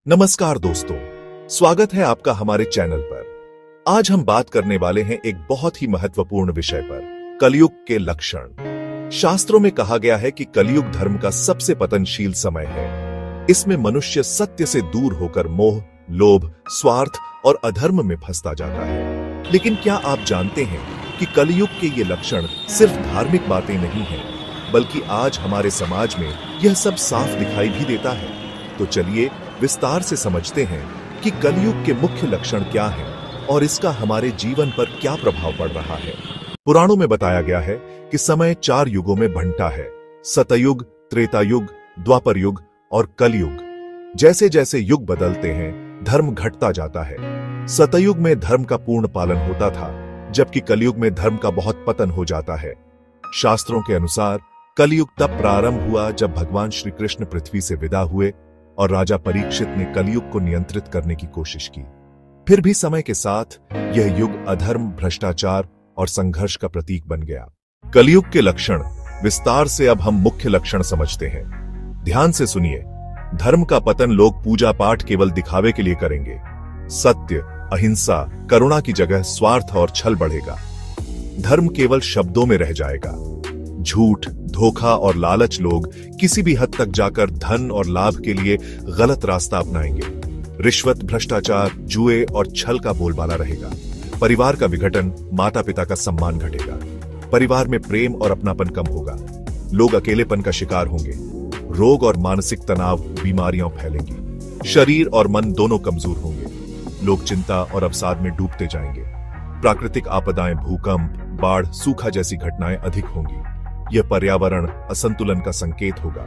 नमस्कार दोस्तों, स्वागत है आपका हमारे चैनल पर। आज हम बात करने वाले हैं एक बहुत ही महत्वपूर्ण विषय पर, कलयुग के लक्षण। शास्त्रों में कहा गया है कि कलयुग धर्म का सबसे पतनशील समय है। इसमें मनुष्य सत्य से दूर होकर मोह, लोभ, स्वार्थ और अधर्म में फंसता जाता है। लेकिन क्या आप जानते हैं कि कलयुग के ये लक्षण सिर्फ धार्मिक बातें नहीं हैं, बल्कि आज हमारे समाज में यह सब साफ दिखाई भी देता है। तो चलिए विस्तार से समझते हैं कि कलयुग के मुख्य लक्षण क्या हैं और इसका हमारे जीवन पर क्या प्रभाव पड़ रहा है। पुराणों में बताया गया है कि समय 4 युगों में बंटा है: सतयुग, त्रेता युग, द्वापर युग और कलयुग। जैसे जैसे युग बदलते हैं, धर्म घटता जाता है। सतयुग में धर्म का पूर्ण पालन होता था, जबकि कलयुग में धर्म का बहुत पतन हो जाता है। शास्त्रों के अनुसार कलयुग तब प्रारंभ हुआ जब भगवान श्री कृष्ण पृथ्वी से विदा हुए और राजा परीक्षित ने कलयुग को नियंत्रित करने की कोशिश की। फिर भी समय के साथ यह युग अधर्म, भ्रष्टाचार और संघर्ष का प्रतीक बन गया। कलयुग के लक्षण विस्तार से अब हम मुख्य लक्षण समझते हैं। ध्यान से सुनिए। धर्म का पतन, लोग पूजा पाठ केवल दिखावे के लिए करेंगे। सत्य, अहिंसा, करुणा की जगह स्वार्थ और छल बढ़ेगा। धर्म केवल शब्दों में रह जाएगा। झूठ, धोखा और लालच, लोग किसी भी हद तक जाकर धन और लाभ के लिए गलत रास्ता अपनाएंगे। रिश्वत, भ्रष्टाचार, जुए और छल का बोलबाला रहेगा। परिवार का विघटन, माता पिता का सम्मान घटेगा। परिवार में प्रेम और अपनापन कम होगा। लोग अकेलेपन का शिकार होंगे। रोग और मानसिक तनाव, बीमारियां फैलेंगी। शरीर और मन दोनों कमजोर होंगे। लोग चिंता और अवसाद में डूबते जाएंगे। प्राकृतिक आपदाएं, भूकंप, बाढ़, सूखा जैसी घटनाएं अधिक होंगी। यह पर्यावरण असंतुलन का संकेत होगा।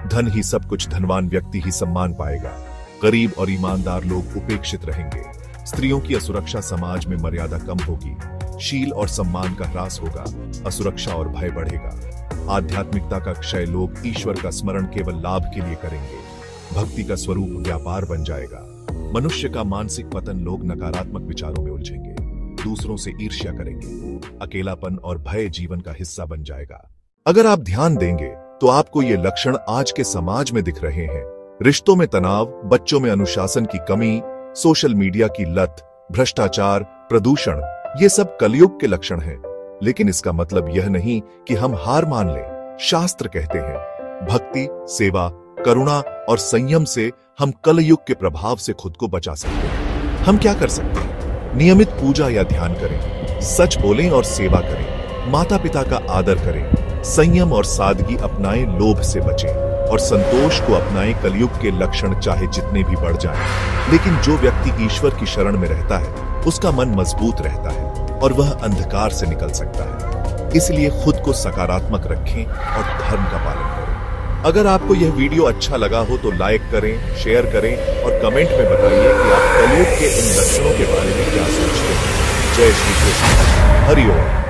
धन ही सब कुछ, धनवान व्यक्ति ही सम्मान पाएगा। गरीब और ईमानदार लोग उपेक्षित रहेंगे। स्त्रियों की असुरक्षा, समाज में मर्यादा कम होगी। शील और सम्मान का ह्रास होगा। असुरक्षा और भय बढ़ेगा। आध्यात्मिकता का क्षय, लोग ईश्वर का स्मरण केवल लाभ के लिए करेंगे। भक्ति का स्वरूप व्यापार बन जाएगा। मनुष्य का मानसिक पतन, लोग नकारात्मक विचारों में उलझेंगे। दूसरों से ईर्ष्या करेंगे। अकेलापन और भय जीवन का हिस्सा बन जाएगा। अगर आप ध्यान देंगे तो आपको ये लक्षण आज के समाज में दिख रहे हैं। रिश्तों में तनाव, बच्चों में अनुशासन की कमी, सोशल मीडिया की लत, भ्रष्टाचार, प्रदूषण, ये सब कलयुग के लक्षण हैं। लेकिन इसका मतलब यह नहीं कि हम हार मान लें। शास्त्र कहते हैं, भक्ति, सेवा, करुणा और संयम से हम कलयुग के प्रभाव से खुद को बचा सकते हैं। हम क्या कर सकते हैं? नियमित पूजा या ध्यान करें, सच बोलें और सेवा करें, माता पिता का आदर करें, संयम और सादगी अपनाएं, लोभ से बचें और संतोष को अपनाएं। कलयुग के लक्षण चाहे जितने भी बढ़ जाएं, लेकिन जो व्यक्ति ईश्वर की शरण में रहता है, उसका मन मजबूत रहता है और वह अंधकार से निकल सकता है। इसलिए खुद को सकारात्मक रखें और धर्म का पालन करें। अगर आपको यह वीडियो अच्छा लगा हो तो लाइक करें, शेयर करें और कमेंट में बताइए कि आप कलयुग के इन लक्षणों के बारे में क्या सोचते हैं। जय श्री कृष्ण। हरि ओम।